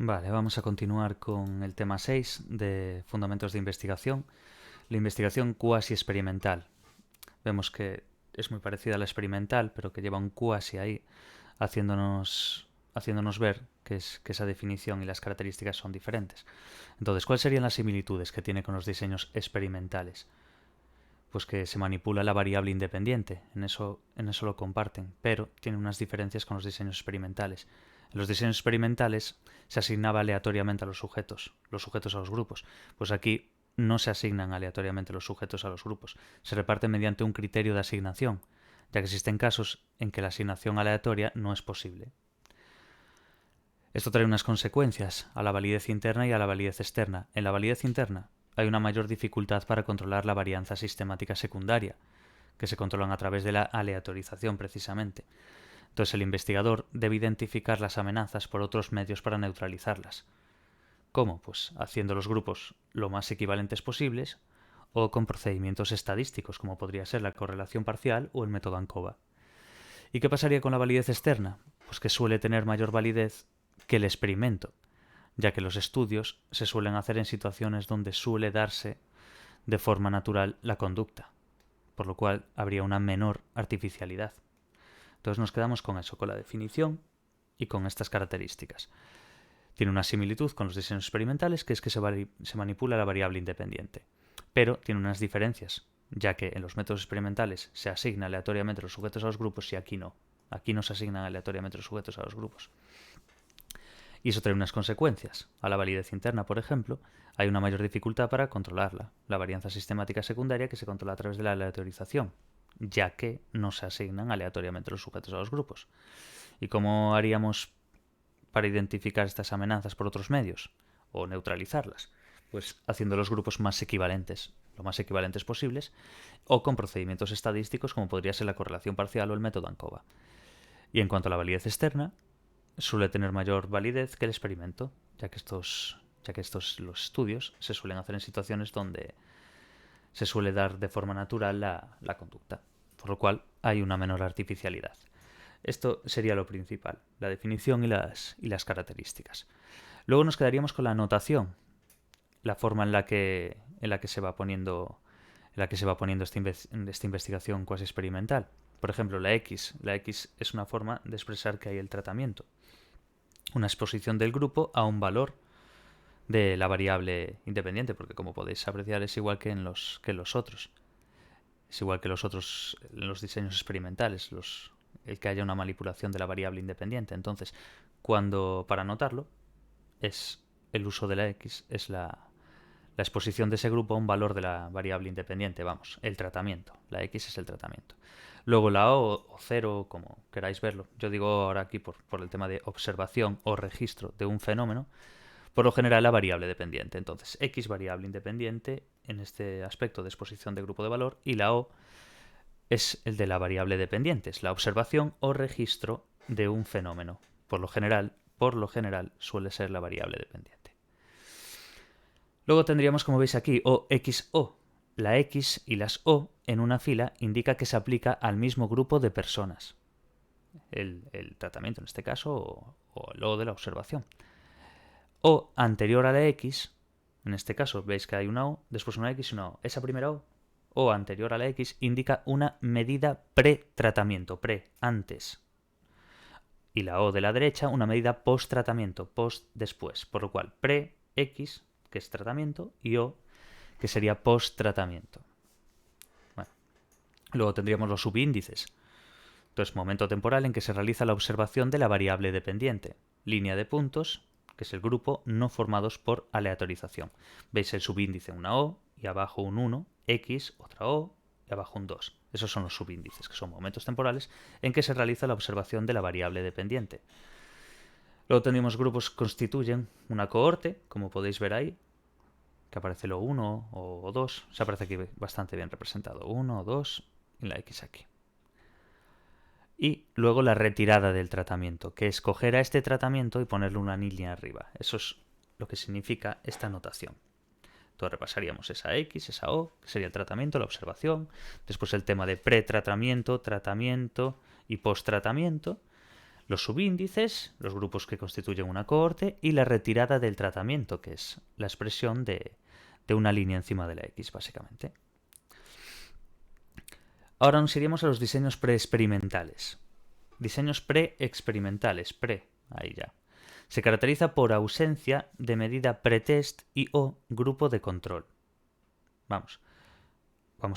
Vale, vamos a continuar con el tema 6 de fundamentos de investigación, la investigación cuasi experimental. Vemos que es muy parecida a la experimental, pero que lleva un cuasi ahí, haciéndonos ver que esa definición y las características son diferentes. Entonces, ¿cuáles serían las similitudes que tiene con los diseños experimentales? Pues que se manipula la variable independiente, en eso lo comparten, pero tiene unas diferencias con los diseños experimentales. En los diseños experimentales se asignaba aleatoriamente a los sujetos a los grupos. Pues aquí no se asignan aleatoriamente los sujetos a los grupos, se reparten mediante un criterio de asignación, ya que existen casos en que la asignación aleatoria no es posible. Esto trae unas consecuencias a la validez interna y a la validez externa. En la validez interna hay una mayor dificultad para controlar la varianza sistemática secundaria, que se controlan a través de la aleatorización precisamente. Entonces el investigador debe identificar las amenazas por otros medios para neutralizarlas. ¿Cómo? Pues haciendo los grupos lo más equivalentes posibles o con procedimientos estadísticos como podría ser la correlación parcial o el método ANCOVA. ¿Y qué pasaría con la validez externa? Pues que suele tener mayor validez que el experimento, ya que los estudios se suelen hacer en situaciones donde suele darse de forma natural la conducta, por lo cual habría una menor artificialidad. Entonces nos quedamos con eso, con la definición y con estas características. Tiene una similitud con los diseños experimentales, que es que se manipula la variable independiente, pero tiene unas diferencias, ya que en los métodos experimentales se asigna aleatoriamente los sujetos a los grupos y aquí no. Aquí no se asignan aleatoriamente los sujetos a los grupos. Y eso trae unas consecuencias. A la validez interna, por ejemplo, hay una mayor dificultad para controlarla, la varianza sistemática secundaria que se controla a través de la aleatorización, ya que no se asignan aleatoriamente los sujetos a los grupos. ¿Y cómo haríamos para identificar estas amenazas por otros medios o neutralizarlas? Pues haciendo los grupos más equivalentes, lo más equivalentes posibles, o con procedimientos estadísticos como podría ser la correlación parcial o el método ANCOVA. Y en cuanto a la validez externa, suele tener mayor validez que el experimento, ya que estos los estudios se suelen hacer en situaciones donde se suele dar de forma natural la conducta, por lo cual hay una menor artificialidad. Esto sería lo principal, la definición y las características. Luego nos quedaríamos con la notación, la forma en la que se va poniendo esta investigación cuasi experimental. Por ejemplo, la X. La X es una forma de expresar que hay el tratamiento. Una exposición del grupo a un valor de la variable independiente, porque como podéis apreciar es igual que en los otros. Es igual que en los diseños experimentales, el que haya una manipulación de la variable independiente. Entonces, para anotarlo, es el uso de la X, es la exposición de ese grupo a un valor de la variable independiente, vamos, el tratamiento. La X es el tratamiento. Luego la O cero, como queráis verlo. Yo digo ahora aquí por el tema de observación o registro de un fenómeno, por lo general la variable dependiente. Entonces, X variable independiente en este aspecto de exposición de grupo de valor y la O es el de la variable dependiente, es la observación o registro de un fenómeno. Por lo general suele ser la variable dependiente. Luego tendríamos, como veis aquí, OXO. La X y las O en una fila indica que se aplica al mismo grupo de personas. El tratamiento en este caso o el O de la observación. O anterior a la X, en este caso veis que hay una O, después una X y una O. Esa primera O anterior a la X indica una medida pre-tratamiento, antes. Y la O de la derecha una medida post-tratamiento, post-después. Por lo cual, pre-X, que es tratamiento, y O, que sería post-tratamiento. Bueno, luego tendríamos los subíndices. Entonces, momento temporal en que se realiza la observación de la variable dependiente. Línea de puntos, que es el grupo, no formados por aleatorización. Veis el subíndice una O y abajo un 1, X, otra O y abajo un 2. Esos son los subíndices, que son momentos temporales en que se realiza la observación de la variable dependiente. Luego tenemos grupos que constituyen una cohorte, como podéis ver ahí, que aparece lo 1 o 2. Se aparece aquí bastante bien representado. 1 o 2 y la X aquí. Y luego la retirada del tratamiento, que es coger a este tratamiento y ponerle una línea arriba. Eso es lo que significa esta notación. Entonces repasaríamos esa X, esa O, que sería el tratamiento, la observación. Después el tema de pretratamiento, tratamiento y posttratamiento. los subíndices, los grupos que constituyen una cohorte, y la retirada del tratamiento, que es la expresión de una línea encima de la X, básicamente. Ahora nos iríamos a los diseños preexperimentales. Diseños preexperimentales, ahí ya. Se caracteriza por ausencia de medida pretest y o grupo de control. Vamos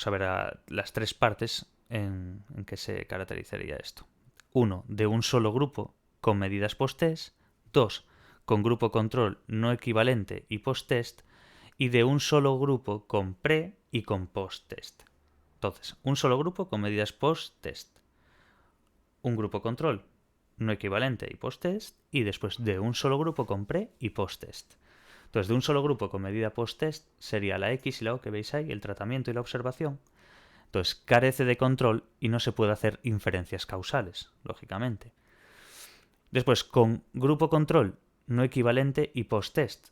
a ver las tres partes en que se caracterizaría esto. 1. De un solo grupo con medidas post-test. 2. Con grupo control no equivalente y post-test. Y de un solo grupo con pre y con post-test. Entonces, un solo grupo con medidas post-test. Un grupo control no equivalente y post-test. Y después de un solo grupo con pre y post-test. Entonces, de un solo grupo con medida post-test sería la X y la O que veis ahí, el tratamiento y la observación. Entonces, carece de control y no se puede hacer inferencias causales, lógicamente. Después, con grupo control no equivalente y post-test.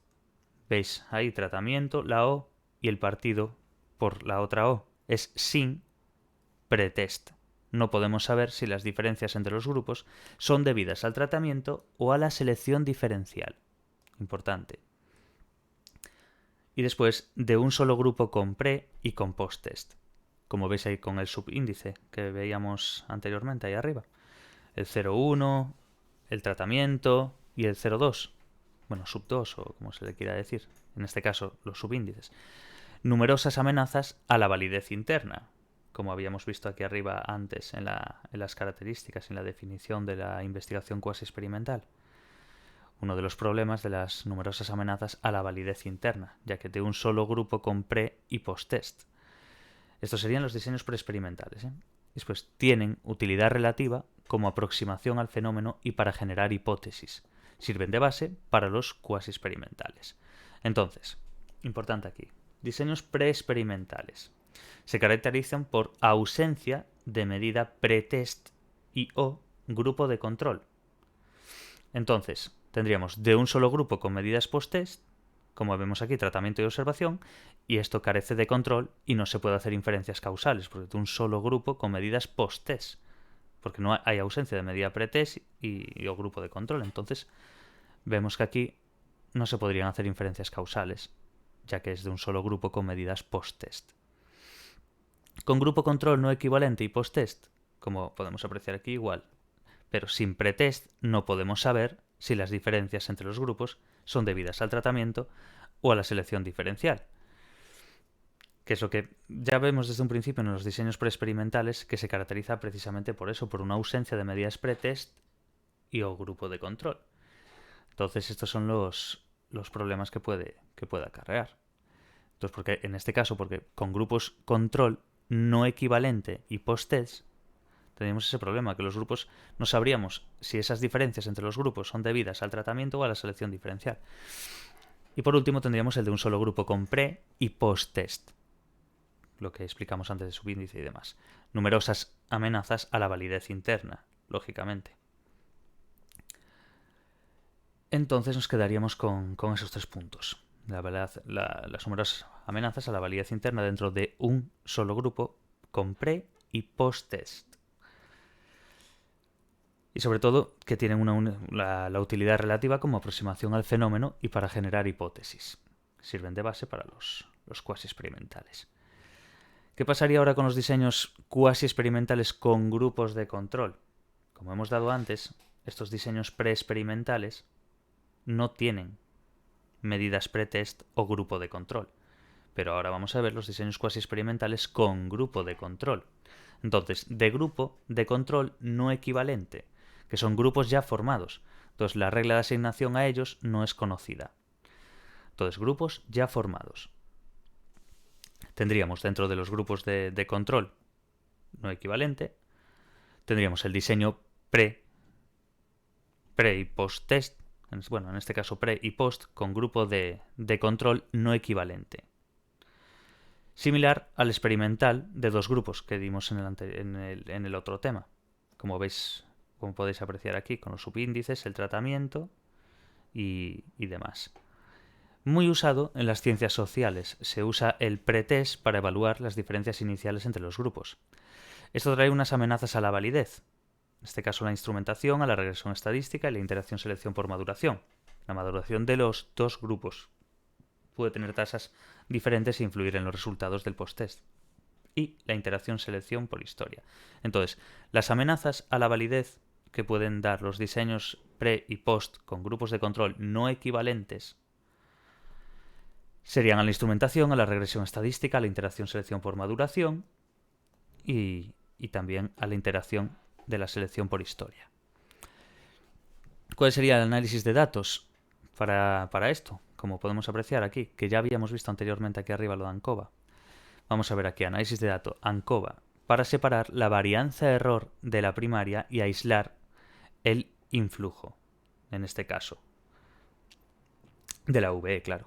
Veis ahí tratamiento, la O y el partido por la otra O. Es sin pretest. No podemos saber si las diferencias entre los grupos son debidas al tratamiento o a la selección diferencial. Importante. Y después, de un solo grupo con pre y con post-test. Como veis ahí con el subíndice que veíamos anteriormente ahí arriba. El 0,1, el tratamiento y el 0,2. Bueno, sub 2 o como se le quiera decir. En este caso, los subíndices. Numerosas amenazas a la validez interna. Como habíamos visto aquí arriba antes en las características, en la definición de la investigación cuasi experimental. Uno de los problemas de las numerosas amenazas a la validez interna, ya que de un solo grupo con pre y post-test. Estos serían los diseños preexperimentales. Después, tienen utilidad relativa como aproximación al fenómeno y para generar hipótesis. Sirven de base para los cuasi experimentales. Entonces, importante aquí, diseños preexperimentales. Se caracterizan por ausencia de medida pretest y o grupo de control. Entonces, tendríamos de un solo grupo con medidas post-test, como vemos aquí, tratamiento y observación, y esto carece de control y no se puede hacer inferencias causales, porque de un solo grupo con medidas post-test, porque no hay ausencia de medida pretest y o grupo de control. Entonces, vemos que aquí no se podrían hacer inferencias causales, ya que es de un solo grupo con medidas post-test. Con grupo control no equivalente y post-test, como podemos apreciar aquí, igual. Pero sin pretest no podemos saber si las diferencias entre los grupos son debidas al tratamiento o a la selección diferencial. Que es lo que ya vemos desde un principio en los diseños preexperimentales, que se caracteriza precisamente por eso, por una ausencia de medidas pretest y o grupo de control. Entonces estos son los problemas que puede acarrear. Entonces, porque en este caso, porque con grupos control no equivalente y post-test, tenemos ese problema, que los grupos no sabríamos si esas diferencias entre los grupos son debidas al tratamiento o a la selección diferencial. Y por último tendríamos el de un solo grupo con pre y post-test, lo que explicamos antes de subíndice y demás. Numerosas amenazas a la validez interna, lógicamente. Entonces nos quedaríamos con esos tres puntos. Las numerosas amenazas a la validez interna dentro de un solo grupo con pre y post-test. Y sobre todo que tienen la utilidad relativa como aproximación al fenómeno y para generar hipótesis. Sirven de base para los cuasi experimentales. ¿Qué pasaría ahora con los diseños cuasi experimentales con grupos de control? Como hemos dado antes, estos diseños preexperimentales no tienen medidas pretest o grupo de control. Pero ahora vamos a ver los diseños cuasi experimentales con grupo de control. Entonces, de grupo de control no equivalente, que son grupos ya formados. Entonces, la regla de asignación a ellos no es conocida. Entonces, grupos ya formados. Tendríamos dentro de los grupos de control no equivalente, tendríamos el diseño pre y post-test, bueno, en este caso pre y post, con grupo de control no equivalente. Similar al experimental de dos grupos que dimos en el otro tema. Como veis, como podéis apreciar aquí, con los subíndices, el tratamiento y demás. Muy usado en las ciencias sociales. Se usa el pretest para evaluar las diferencias iniciales entre los grupos. Esto trae unas amenazas a la validez. En este caso la instrumentación, a la regresión estadística y la interacción selección por maduración. La maduración de los dos grupos puede tener tasas diferentes e influir en los resultados del post-test. Y la interacción selección por historia. Entonces, las amenazas a la validez que pueden dar los diseños pre y post con grupos de control no equivalentes serían a la instrumentación, a la regresión estadística, a la interacción selección por maduración y también a la interacción de la selección por historia. ¿Cuál sería el análisis de datos para esto? Como podemos apreciar aquí, que ya habíamos visto anteriormente aquí arriba lo de ANCOVA. Vamos a ver aquí, análisis de datos, ANCOVA, para separar la varianza de error de la primaria y aislar el influjo, en este caso, de la VE, claro.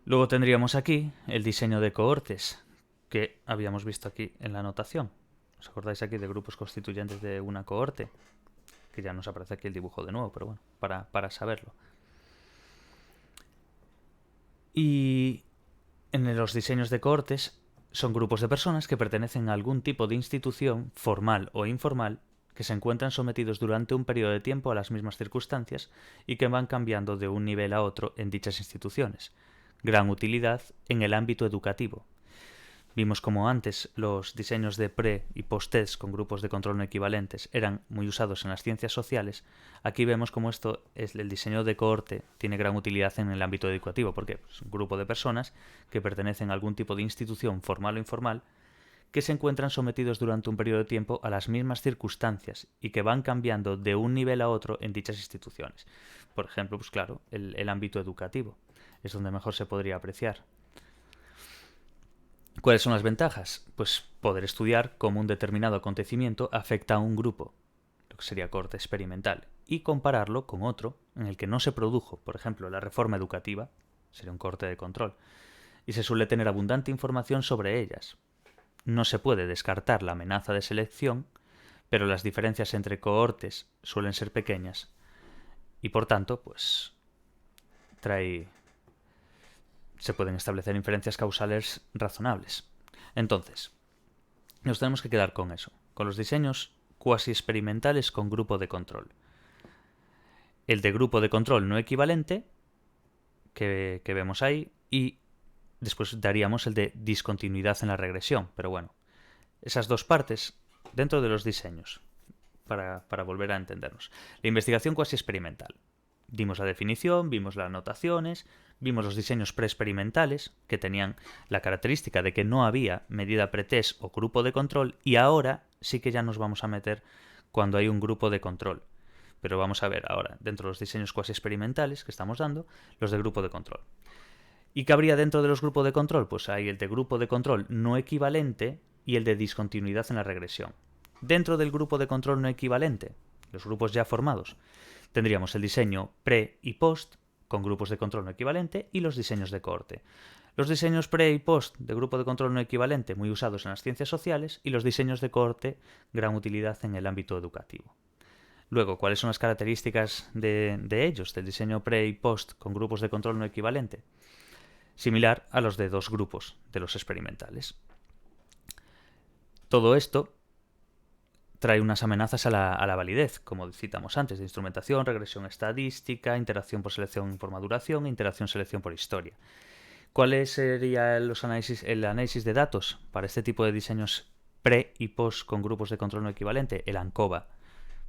Luego tendríamos aquí el diseño de cohortes, que habíamos visto aquí en la anotación. ¿Os acordáis aquí de grupos constituyentes de una cohorte? Que ya nos aparece aquí el dibujo de nuevo, pero bueno, para saberlo. Y en los diseños de cohortes son grupos de personas que pertenecen a algún tipo de institución, formal o informal, que se encuentran sometidos durante un periodo de tiempo a las mismas circunstancias y que van cambiando de un nivel a otro en dichas instituciones. Gran utilidad en el ámbito educativo. Vimos como antes los diseños de pre y post-test con grupos de control no equivalentes eran muy usados en las ciencias sociales. Aquí vemos como esto es el diseño de cohorte tiene gran utilidad en el ámbito educativo, porque es un grupo de personas que pertenecen a algún tipo de institución formal o informal que se encuentran sometidos durante un periodo de tiempo a las mismas circunstancias y que van cambiando de un nivel a otro en dichas instituciones. Por ejemplo, pues claro, el ámbito educativo es donde mejor se podría apreciar. ¿Cuáles son las ventajas? Pues poder estudiar cómo un determinado acontecimiento afecta a un grupo, lo que sería cohorte experimental, y compararlo con otro en el que no se produjo, por ejemplo, la reforma educativa, sería un cohorte de control, y se suele tener abundante información sobre ellas. No se puede descartar la amenaza de selección, pero las diferencias entre cohortes suelen ser pequeñas y por tanto, pues se pueden establecer inferencias causales razonables. Entonces, nos tenemos que quedar con eso, con los diseños cuasi experimentales con grupo de control. El de grupo de control no equivalente, que vemos ahí, y después daríamos el de discontinuidad en la regresión. Pero bueno, esas dos partes dentro de los diseños, para volver a entendernos. La investigación cuasi experimental. Dimos la definición, vimos las anotaciones, vimos los diseños preexperimentales, que tenían la característica de que no había medida pretest o grupo de control, y ahora sí que ya nos vamos a meter cuando hay un grupo de control. Pero vamos a ver ahora, dentro de los diseños cuasi experimentales que estamos dando, los de grupo de control. ¿Y qué habría dentro de los grupos de control? Pues hay el de grupo de control no equivalente y el de discontinuidad en la regresión. Dentro del grupo de control no equivalente, los grupos ya formados, tendríamos el diseño pre y post con grupos de control no equivalente y los diseños de cohorte. Los diseños pre y post de grupo de control no equivalente muy usados en las ciencias sociales y los diseños de cohorte gran utilidad en el ámbito educativo. Luego, ¿cuáles son las características de ellos, del diseño pre y post con grupos de control no equivalente? Similar a los de dos grupos de los experimentales. Todo esto trae unas amenazas a la validez, como citamos antes, de instrumentación, regresión estadística, interacción por selección por maduración e interacción selección por historia. ¿Cuál sería el análisis de datos para este tipo de diseños pre y post con grupos de control no equivalente? El ANCOVA.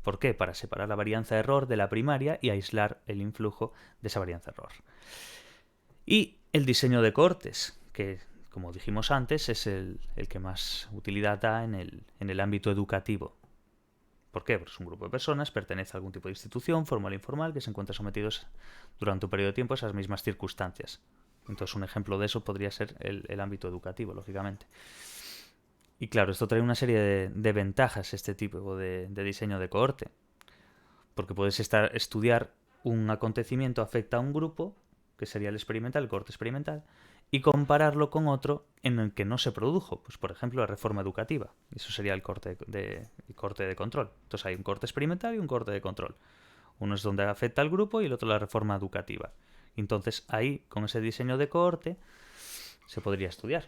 ¿Por qué? Para separar la varianza de error de la primaria y aislar el influjo de esa varianza de error. Y el diseño de cohortes, que como dijimos antes es el que más utilidad da en el ámbito educativo. ¿Por qué? Porque es un grupo de personas, pertenece a algún tipo de institución, formal o informal, que se encuentran sometidos durante un periodo de tiempo a esas mismas circunstancias. Entonces un ejemplo de eso podría ser el ámbito educativo, lógicamente. Y claro, esto trae una serie de ventajas, este tipo de diseño de cohorte. Porque puedes estudiar un acontecimiento afecta a un grupo, que sería el experimental, el cohorte experimental, y compararlo con otro en el que no se produjo. Pues por ejemplo, la reforma educativa. Eso sería el cohorte de control. Entonces hay un cohorte experimental y un cohorte de control. Uno es donde afecta al grupo y el otro la reforma educativa. Entonces ahí, con ese diseño de cohorte, se podría estudiar.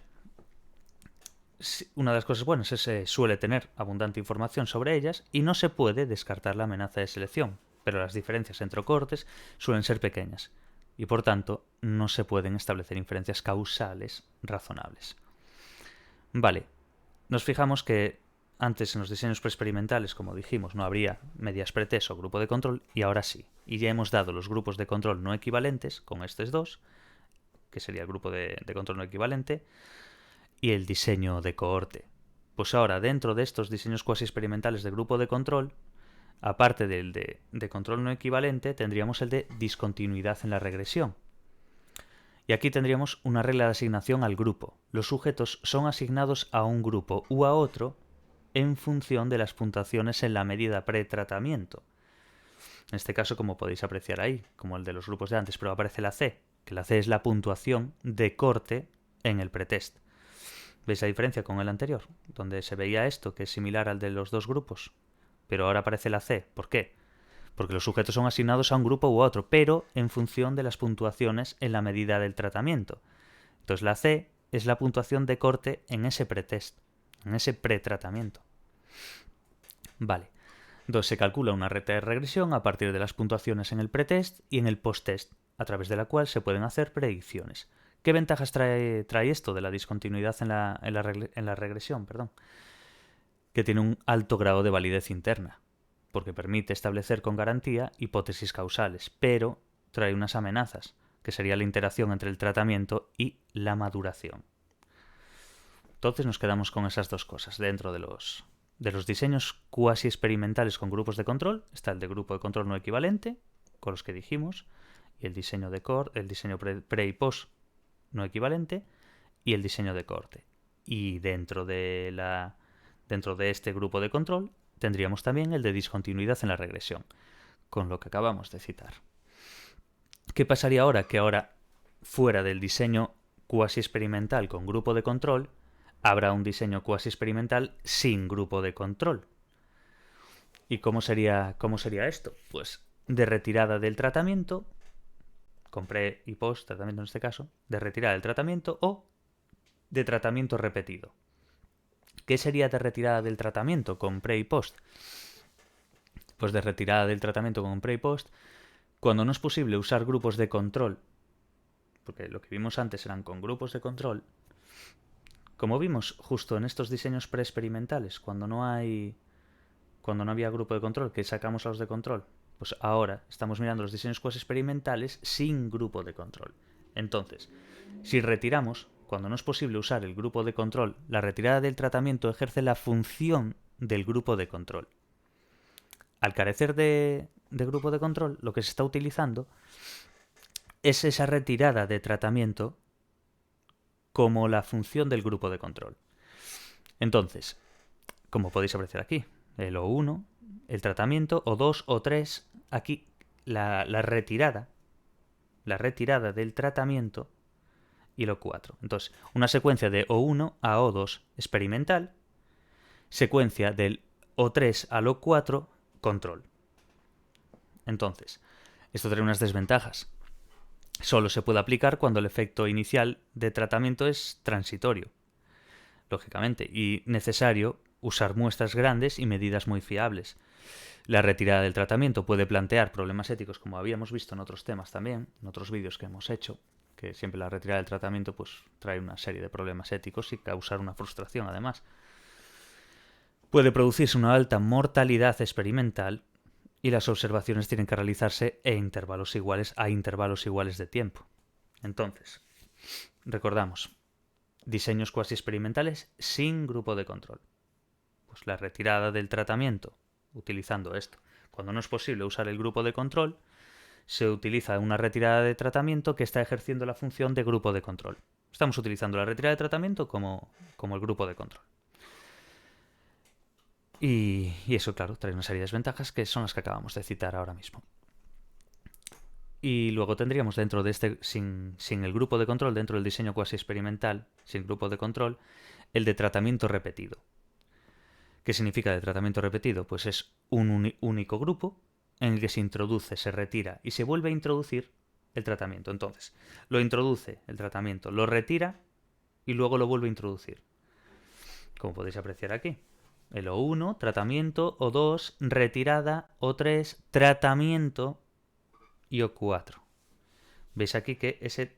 una de las cosas buenas es que suele tener abundante información sobre ellas y no se puede descartar la amenaza de selección, pero las diferencias entre cohortes suelen ser pequeñas y por tanto no se pueden establecer inferencias causales razonables. Vale, nos fijamos que antes en los diseños preexperimentales, como dijimos, no habría medias pretest o grupo de control y ahora sí. Y ya hemos dado los grupos de control no equivalentes con estos dos, que sería el grupo de control no equivalente, y el diseño de cohorte. Pues ahora, dentro de estos diseños cuasi experimentales de grupo de control, aparte del de control no equivalente, tendríamos el de discontinuidad en la regresión. Y aquí tendríamos una regla de asignación al grupo. Los sujetos son asignados a un grupo u a otro en función de las puntuaciones en la medida pretratamiento. En este caso, como podéis apreciar ahí, como el de los grupos de antes, pero aparece la C, que la C es la puntuación de corte en el pretest. ¿Veis la diferencia con el anterior? Donde se veía esto, que es similar al de los dos grupos, pero ahora aparece la C. ¿Por qué? Porque los sujetos son asignados a un grupo u otro, pero en función de las puntuaciones en la medida del tratamiento. Entonces la C es la puntuación de corte en ese pretest, en ese pretratamiento. Vale. Entonces se calcula una recta de regresión a partir de las puntuaciones en el pretest y en el posttest, a través de la cual se pueden hacer predicciones. ¿Qué ventajas trae esto de la discontinuidad en la regresión? Que tiene un alto grado de validez interna, porque permite establecer con garantía hipótesis causales, pero trae unas amenazas, que sería la interacción entre el tratamiento y la maduración. Entonces nos quedamos con esas dos cosas. Dentro de los diseños cuasi experimentales con grupos de control está el de grupo de control no equivalente, con los que dijimos, y el diseño de el diseño pre y post no equivalente, y el diseño de corte. Y dentro de este grupo de control tendríamos también el de discontinuidad en la regresión, con lo que acabamos de citar. ¿Qué pasaría ahora? Que ahora, fuera del diseño cuasi experimental con grupo de control, habrá un diseño cuasi experimental sin grupo de control. ¿Y cómo sería esto? Pues de retirada del tratamiento, con pre y post tratamiento en este caso, de retirada del tratamiento o de tratamiento repetido. ¿Qué sería de retirada del tratamiento con pre y post? Pues de retirada del tratamiento con pre y post, cuando no es posible usar grupos de control, porque lo que vimos antes eran con grupos de control, como vimos justo en estos diseños preexperimentales, cuando no había grupo de control, que sacamos a los de control, pues ahora estamos mirando los diseños cuasi experimentales sin grupo de control. Entonces, si retiramos, cuando no es posible usar el grupo de control, la retirada del tratamiento ejerce la función del grupo de control. Al carecer de grupo de control, lo que se está utilizando es esa retirada de tratamiento como la función del grupo de control. Entonces, como podéis apreciar aquí, el O1, el tratamiento, O2, O3, aquí la retirada del tratamiento y el O4. Entonces, una secuencia de O1 a O2 experimental, secuencia del O3 al O4 control. Entonces, esto trae unas desventajas. Solo se puede aplicar cuando el efecto inicial de tratamiento es transitorio, lógicamente, y necesario usar muestras grandes y medidas muy fiables. La retirada del tratamiento puede plantear problemas éticos, como habíamos visto en otros temas también, en otros vídeos que hemos hecho, que siempre la retirada del tratamiento pues trae una serie de problemas éticos y causar una frustración además. Puede producirse una alta mortalidad experimental y las observaciones tienen que realizarse a intervalos iguales de tiempo. Entonces, recordamos, diseños cuasi experimentales sin grupo de control. Pues la retirada del tratamiento, utilizando esto. Cuando no es posible usar el grupo de control, se utiliza una retirada de tratamiento que está ejerciendo la función de grupo de control. Estamos utilizando la retirada de tratamiento como el grupo de control. Y eso, claro, trae una serie de desventajas que son las que acabamos de citar ahora mismo. Y luego tendríamos dentro de este, sin el grupo de control, dentro del diseño cuasi experimental, sin grupo de control, el de tratamiento repetido. ¿Qué significa de tratamiento repetido? Pues es un único grupo en el que se introduce, se retira y se vuelve a introducir el tratamiento. Entonces, lo introduce el tratamiento, lo retira y luego lo vuelve a introducir. como podéis apreciar aquí. El O1, tratamiento, O2, retirada, O3, tratamiento y O4. Veis aquí que ese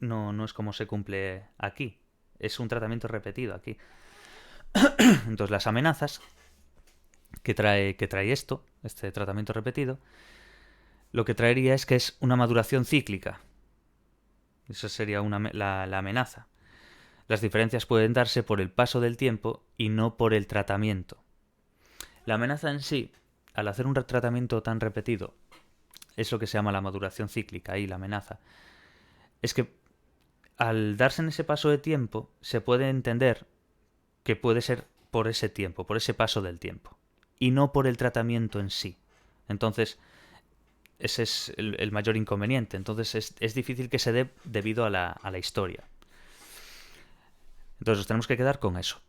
no es como se cumple aquí. Es un tratamiento repetido aquí. Entonces las amenazas que trae esto, este tratamiento repetido, lo que traería es que es una maduración cíclica. Esa sería la amenaza. Las diferencias pueden darse por el paso del tiempo y no por el tratamiento. La amenaza en sí, al hacer un tratamiento tan repetido, es lo que se llama la maduración cíclica y la amenaza. Es que al darse en ese paso de tiempo, se puede entender que puede ser por ese tiempo, por ese paso del tiempo, y no por el tratamiento en sí. Entonces, ese es el mayor inconveniente. Entonces, es difícil que se dé debido a la historia. Entonces, nos tenemos que quedar con eso.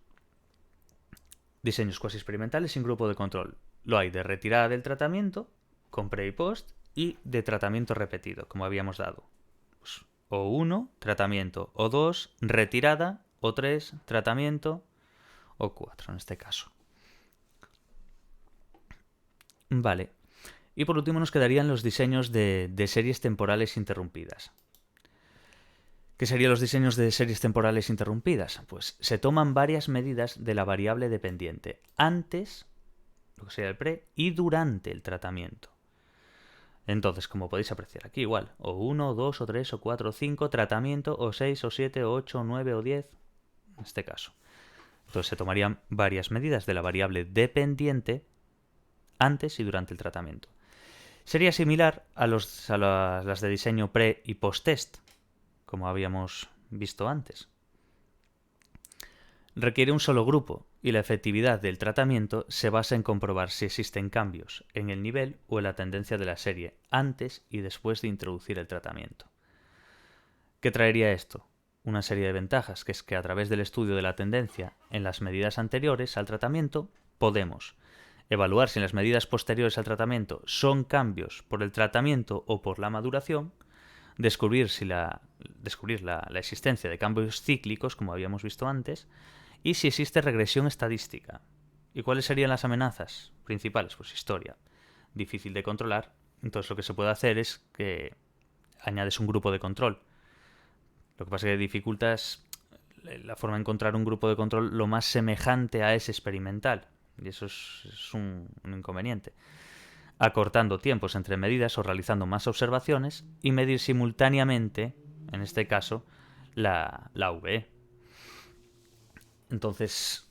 Diseños cuasi experimentales sin grupo de control. Lo hay de retirada del tratamiento, con pre y post, y de tratamiento repetido, como habíamos dado. Pues, O1, tratamiento. O2, retirada. O3, tratamiento. O4 en este caso. Vale. Y por último nos quedarían los diseños de series temporales interrumpidas. ¿Qué serían los diseños de series temporales interrumpidas? Pues se toman varias medidas de la variable dependiente antes, lo que sería el pre, y durante el tratamiento. Entonces, como podéis apreciar aquí, igual, O1, O2, O3, O4, O5, tratamiento, O6, O7, O8, O9, O10, en este caso. Entonces se tomarían varias medidas de la variable dependiente antes y durante el tratamiento. Sería similar a las de diseño pre y post-test, como habíamos visto antes. Requiere un solo grupo y la efectividad del tratamiento se basa en comprobar si existen cambios en el nivel o en la tendencia de la serie antes y después de introducir el tratamiento. ¿Qué traería esto? Una serie de ventajas, que es que a través del estudio de la tendencia en las medidas anteriores al tratamiento podemos evaluar si en las medidas posteriores al tratamiento son cambios por el tratamiento o por la maduración, descubrir la existencia de cambios cíclicos, como habíamos visto antes, y si existe regresión estadística. ¿Y cuáles serían las amenazas principales? Pues historia. Difícil de controlar. Entonces lo que se puede hacer es que añades un grupo de control. Lo que pasa es que dificultas la forma de encontrar un grupo de control lo más semejante a ese experimental. Y eso es un inconveniente. Acortando tiempos entre medidas o realizando más observaciones y medir simultáneamente, en este caso, la VE. Entonces,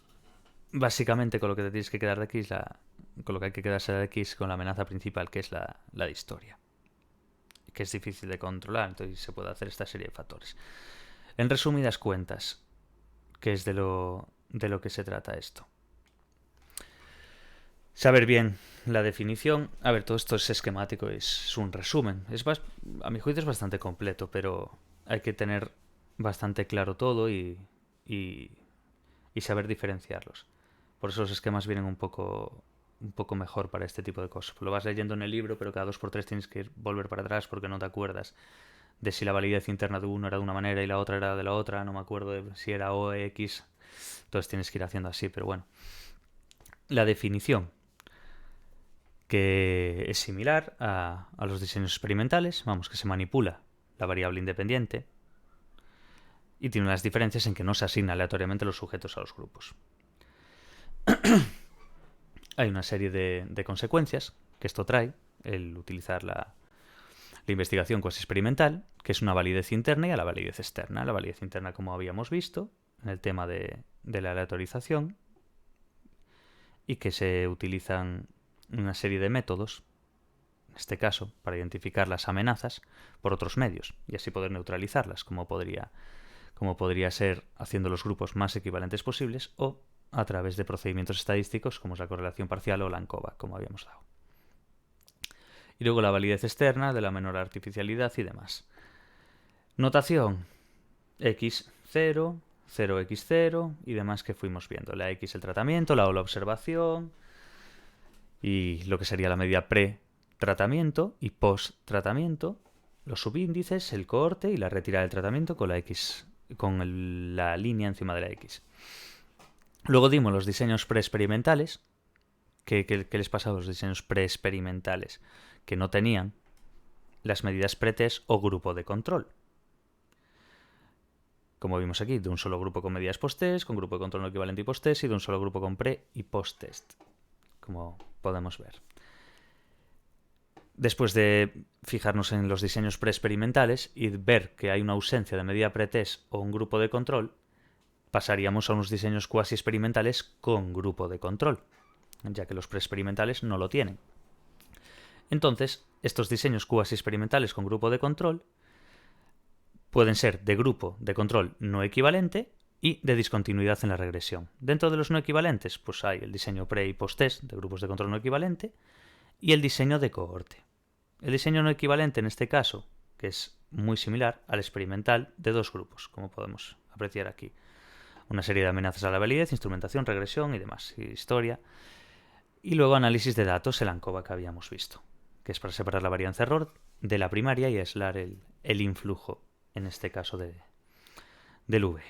básicamente con lo que te tienes que quedar de aquí es con lo que hay que quedarse de aquí es con la amenaza principal, que es la de historia, que es difícil de controlar, entonces se puede hacer esta serie de factores. En resumidas cuentas, ¿qué es de lo que se trata esto? Saber bien la definición. A ver, todo esto es esquemático, es un resumen. A mi juicio es bastante completo, pero hay que tener bastante claro todo y saber diferenciarlos. Por eso los esquemas vienen un poco mejor para este tipo de cosas. Lo vas leyendo en el libro, pero cada 2x3 tienes que volver para atrás porque no te acuerdas de si la validez interna de uno era de una manera y la otra era de la otra. No me acuerdo de si era O, X. Entonces tienes que ir haciendo así, pero bueno. La definición, que es similar a los diseños experimentales, vamos, que se manipula la variable independiente y tiene unas diferencias en que no se asigna aleatoriamente los sujetos a los grupos. Hay una serie de consecuencias que esto trae, el utilizar la investigación cuasi experimental, que es una validez interna y a la validez externa. La validez interna, como habíamos visto, en el tema de la aleatorización, y que se utilizan una serie de métodos, en este caso, para identificar las amenazas por otros medios y así poder neutralizarlas, como podría ser haciendo los grupos más equivalentes posibles o a través de procedimientos estadísticos como es la correlación parcial o la ANCOVA, como habíamos dado. Y luego la validez externa de la menor artificialidad y demás. Notación: x0, 0x0 y demás que fuimos viendo. La x el tratamiento, la o la observación y lo que sería la medida pre-tratamiento y post-tratamiento, los subíndices, el cohorte y la retirada del tratamiento con la x, con la línea encima de la x. Luego dimos los diseños preexperimentales. ¿Qué les pasaba a los diseños preexperimentales? Que no tenían las medidas pretest o grupo de control. Como vimos aquí, de un solo grupo con medidas post-test, con grupo de control no equivalente y post-test, y de un solo grupo con pre y post-test, como podemos ver. Después de fijarnos en los diseños preexperimentales y ver que hay una ausencia de medida pretest o un grupo de control, pasaríamos a unos diseños cuasi experimentales con grupo de control, ya que los preexperimentales no lo tienen. Entonces, estos diseños cuasi experimentales con grupo de control pueden ser de grupo de control no equivalente y de discontinuidad en la regresión. Dentro de los no equivalentes, pues hay el diseño pre y post-test de grupos de control no equivalente y el diseño de cohorte. El diseño no equivalente en este caso, que es muy similar al experimental de dos grupos, como podemos apreciar aquí. Una serie de amenazas a la validez, instrumentación, regresión y demás, historia. Y luego análisis de datos, el ANCOVA que habíamos visto, que es para separar la varianza error de la primaria y aislar el influjo, en este caso del V.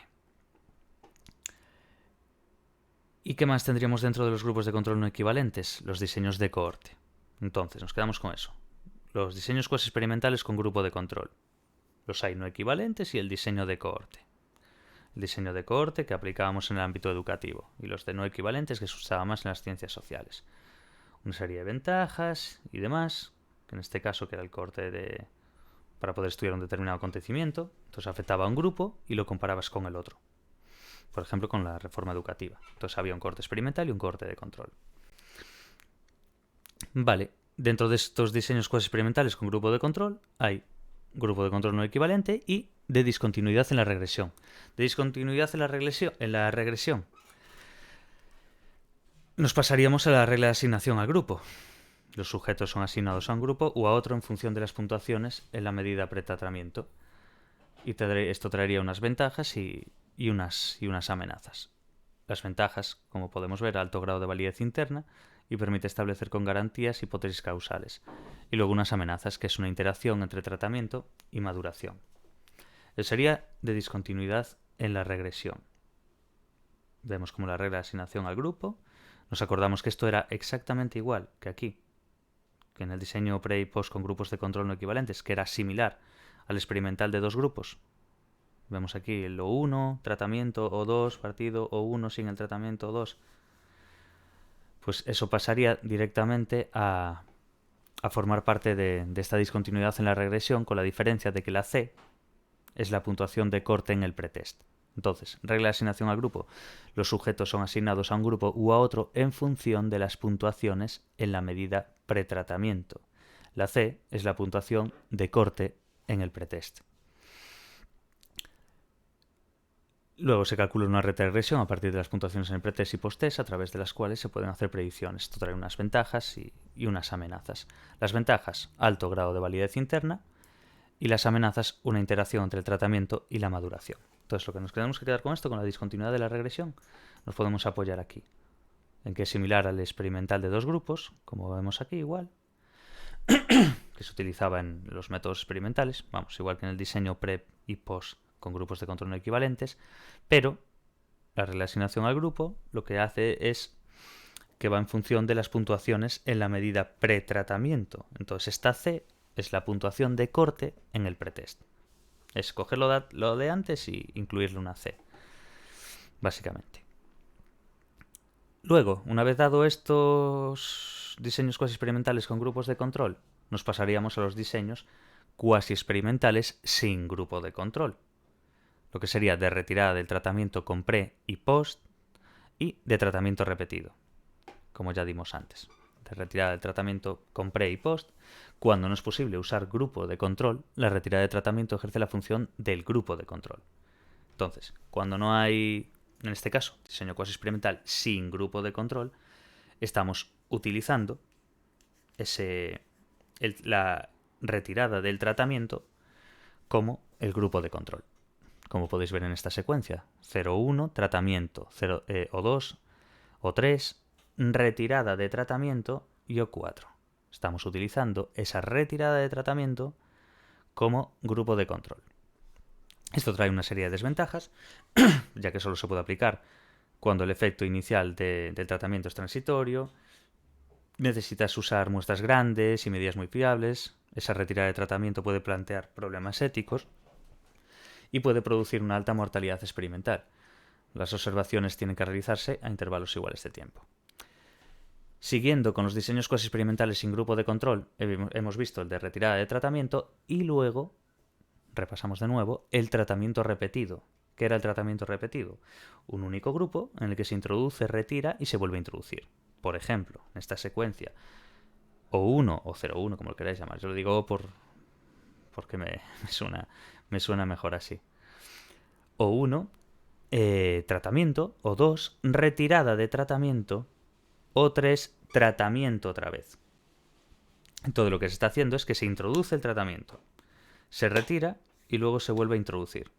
¿Y qué más tendríamos dentro de los grupos de control no equivalentes? Los diseños de cohorte. Entonces, nos quedamos con eso. Los diseños cuasi experimentales con grupo de control. Los hay no equivalentes y el diseño de cohorte. El diseño de cohorte que aplicábamos en el ámbito educativo y los de no equivalentes que se usaba más en las ciencias sociales. Una serie de ventajas y demás, que en este caso que era el cohorte para poder estudiar un determinado acontecimiento, entonces afectaba a un grupo y lo comparabas con el otro. Por ejemplo, con la reforma educativa. Entonces había un cohorte experimental y un cohorte de control. Vale, dentro de estos diseños cuasi experimentales con grupo de control hay grupo de control no equivalente y de discontinuidad en la regresión. De discontinuidad en la regresión nos pasaríamos a la regla de asignación al grupo. Los sujetos son asignados a un grupo u a otro en función de las puntuaciones en la medida pretratamiento. Y esto traería unas ventajas y unas amenazas. Las ventajas, como podemos ver, alto grado de validez interna y permite establecer con garantías hipótesis causales. Y luego unas amenazas, que es una interacción entre tratamiento y maduración. Sería de discontinuidad en la regresión. Vemos como la regla de asignación al grupo. Nos acordamos que esto era exactamente igual que aquí, que en el diseño pre y post con grupos de control no equivalentes, que era similar al experimental de dos grupos. Vemos aquí el O1, tratamiento, O2, partido, O1 sin el tratamiento, O2. Pues eso pasaría directamente a formar parte de esta discontinuidad en la regresión, con la diferencia de que la C es la puntuación de corte en el pretest. Entonces, regla de asignación al grupo. Los sujetos son asignados a un grupo u a otro en función de las puntuaciones en la medida pretratamiento. La C es la puntuación de corte en el pretest. Luego se calcula una regresión a partir de las puntuaciones en el pretest y posttest, a través de las cuales se pueden hacer predicciones. Esto trae unas ventajas y unas amenazas. Las ventajas, alto grado de validez interna, y las amenazas, una interacción entre el tratamiento y la maduración. Entonces, lo que nos tenemos que quedar con esto, con la discontinuidad de la regresión, nos podemos apoyar aquí, en que es similar al experimental de dos grupos, como vemos aquí igual, que se utilizaba en los métodos experimentales, vamos, igual que en el diseño pre y post con grupos de control no equivalentes, pero la regla de asignación al grupo lo que hace es que va en función de las puntuaciones en la medida pretratamiento. Entonces esta C es la puntuación de corte en el pretest. Es coger lo de antes y incluirle una C, básicamente. Luego, una vez dado estos diseños cuasi experimentales con grupos de control, nos pasaríamos a los diseños cuasi experimentales sin grupo de control, lo que sería de retirada del tratamiento con pre y post y de tratamiento repetido, como ya dimos antes. De retirada del tratamiento con pre y post. Cuando no es posible usar grupo de control, la retirada de tratamiento ejerce la función del grupo de control. Entonces, cuando no hay, en este caso, diseño cuasi experimental sin grupo de control, estamos utilizando la retirada del tratamiento como el grupo de control. Como podéis ver en esta secuencia, 0,1, tratamiento, O2, O3, retirada de tratamiento y O4. Estamos utilizando esa retirada de tratamiento como grupo de control. Esto trae una serie de desventajas, ya que solo se puede aplicar cuando el efecto inicial del tratamiento es transitorio, necesitas usar muestras grandes y medidas muy fiables, esa retirada de tratamiento puede plantear problemas éticos y puede producir una alta mortalidad experimental. Las observaciones tienen que realizarse a intervalos iguales de tiempo. Siguiendo con los diseños cuasi experimentales sin grupo de control, hemos visto el de retirada de tratamiento y luego, repasamos de nuevo, el tratamiento repetido. ¿Qué era el tratamiento repetido? Un único grupo en el que se introduce, retira y se vuelve a introducir. Por ejemplo, en esta secuencia, o 1 o 0,1, como lo queráis llamar. Yo lo digo porque me suena mejor así. O 1, tratamiento, o 2, retirada de tratamiento, o 3, tratamiento otra vez. Todo lo que se está haciendo es que se introduce el tratamiento, se retira y luego se vuelve a introducir.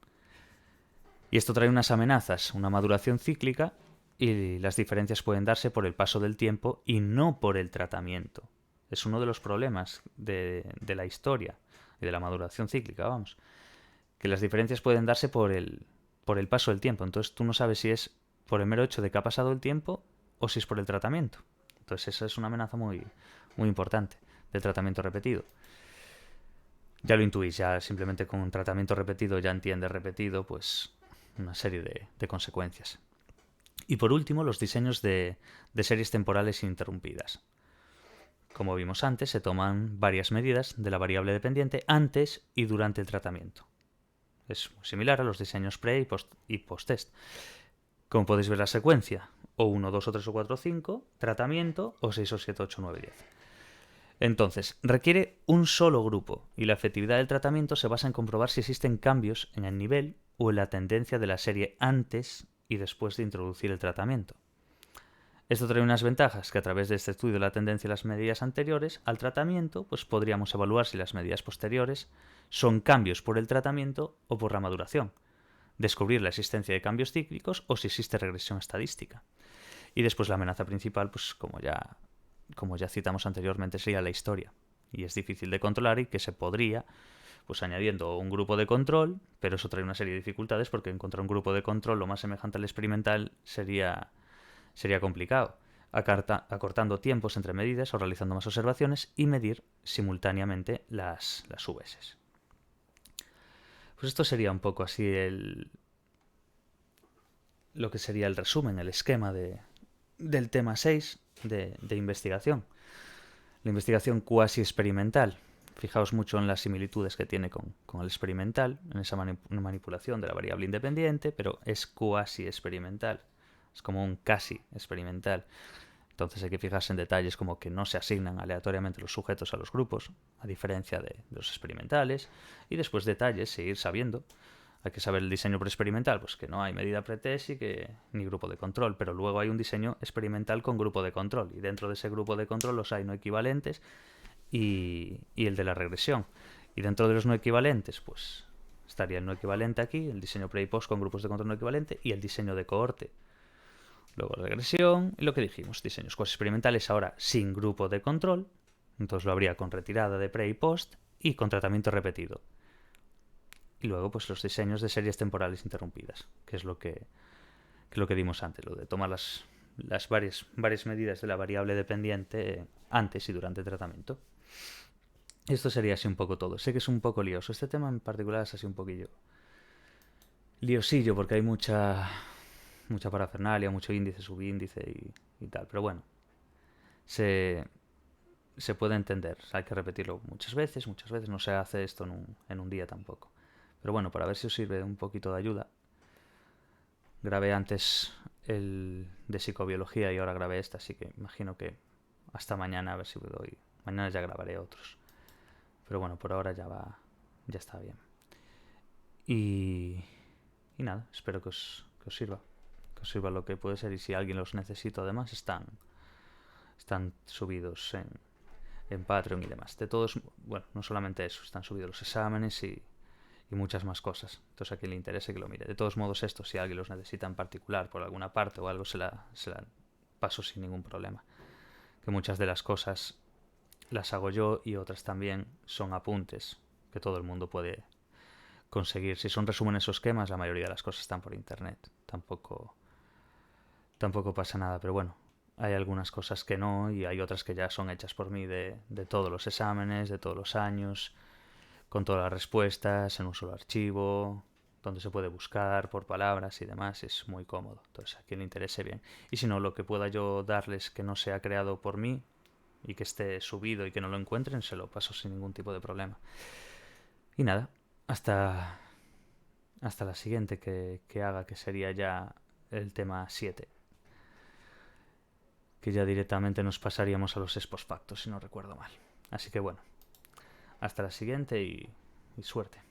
Y esto trae unas amenazas, una maduración cíclica, y las diferencias pueden darse por el paso del tiempo y no por el tratamiento. Es uno de los problemas de la historia y de la maduración cíclica, vamos. Que las diferencias pueden darse por el paso del tiempo. Entonces tú no sabes si es por el mero hecho de que ha pasado el tiempo o si es por el tratamiento. Entonces esa es una amenaza muy, muy importante del tratamiento repetido. Ya lo intuís, ya simplemente con un tratamiento repetido ya entiendes repetido, pues una serie de consecuencias. Y por último, los diseños de series temporales ininterrumpidas. Como vimos antes, se toman varias medidas de la variable dependiente antes y durante el tratamiento. Es muy similar a los diseños pre y post-test. Como podéis ver la secuencia, o 1, 2 o 3 o 4 o 5, tratamiento, o 6 o 7, 8, 9, 10. Entonces, requiere un solo grupo, y la efectividad del tratamiento se basa en comprobar si existen cambios en el nivel o en la tendencia de la serie antes y después de introducir el tratamiento. Esto trae unas ventajas que a través de este estudio de la tendencia y las medidas anteriores al tratamiento, pues podríamos evaluar si las medidas posteriores son cambios por el tratamiento o por la maduración, descubrir la existencia de cambios cíclicos o si existe regresión estadística. Y después la amenaza principal, pues como ya citamos anteriormente, sería la historia. Y es difícil de controlar y que se podría, pues añadiendo un grupo de control, pero eso trae una serie de dificultades porque encontrar un grupo de control lo más semejante al experimental sería complicado, acortando tiempos entre medidas o realizando más observaciones y medir simultáneamente las VS. Pues esto sería un poco así lo que sería el resumen, el esquema del tema 6 de investigación. La investigación cuasi experimental. Fijaos mucho en las similitudes que tiene con el experimental, en esa manipulación de la variable independiente, pero es cuasi experimental. Es como un casi experimental. Entonces hay que fijarse en detalles como que no se asignan aleatoriamente los sujetos a los grupos, a diferencia de los experimentales, y después detalles, seguir sabiendo. Hay que saber el diseño preexperimental, pues que no hay medida pretest y ni grupo de control, pero luego hay un diseño experimental con grupo de control, y dentro de ese grupo de control los hay no equivalentes y el de la regresión. Y dentro de los no equivalentes, pues estaría el no equivalente aquí, el diseño pre y post con grupos de control no equivalente, y el diseño de cohorte. Luego regresión y lo que dijimos, diseños cuasi experimentales ahora sin grupo de control, entonces lo habría con retirada de pre y post y con tratamiento repetido. Y luego pues los diseños de series temporales interrumpidas, que es lo que dimos antes, lo de tomar las varias medidas de la variable dependiente antes y durante el tratamiento. Esto sería así un poco todo. Sé que es un poco lioso. Este tema en particular es así un poquillo liosillo porque hay mucha parafernalia, mucho índice, subíndice y tal. Pero bueno, se puede entender. Hay que repetirlo muchas veces. No se hace esto en un día tampoco. Pero bueno, para ver si os sirve un poquito de ayuda. Grabé antes el de psicobiología y ahora grabé esta, así que imagino que hasta mañana a ver si doy. Mañana ya grabaré otros. Pero bueno, por ahora ya está bien. Y nada, espero que os sirva. Que os sirva lo que puede ser y si alguien los necesita además están subidos en Patreon y demás. De todos, bueno, no solamente eso, están subidos los exámenes y muchas más cosas. Entonces a quien le interese que lo mire. De todos modos esto, si alguien los necesita en particular por alguna parte o algo, se la paso sin ningún problema. Que muchas de las cosas las hago yo y otras también son apuntes que todo el mundo puede conseguir. Si son resúmenes o esquemas, la mayoría de las cosas están por internet. Tampoco tampoco pasa nada, pero bueno, hay algunas cosas que no y hay otras que ya son hechas por mí de todos los exámenes, de todos los años, con todas las respuestas en un solo archivo, donde se puede buscar por palabras y demás, es muy cómodo. Entonces, a quien le interese bien. Y si no, lo que pueda yo darles que no sea creado por mí y que esté subido y que no lo encuentren, se lo paso sin ningún tipo de problema. Y nada, hasta, hasta la siguiente que haga, que sería ya el tema 7, que ya directamente nos pasaríamos a los post facto, si no recuerdo mal. Así que bueno, hasta la siguiente y suerte.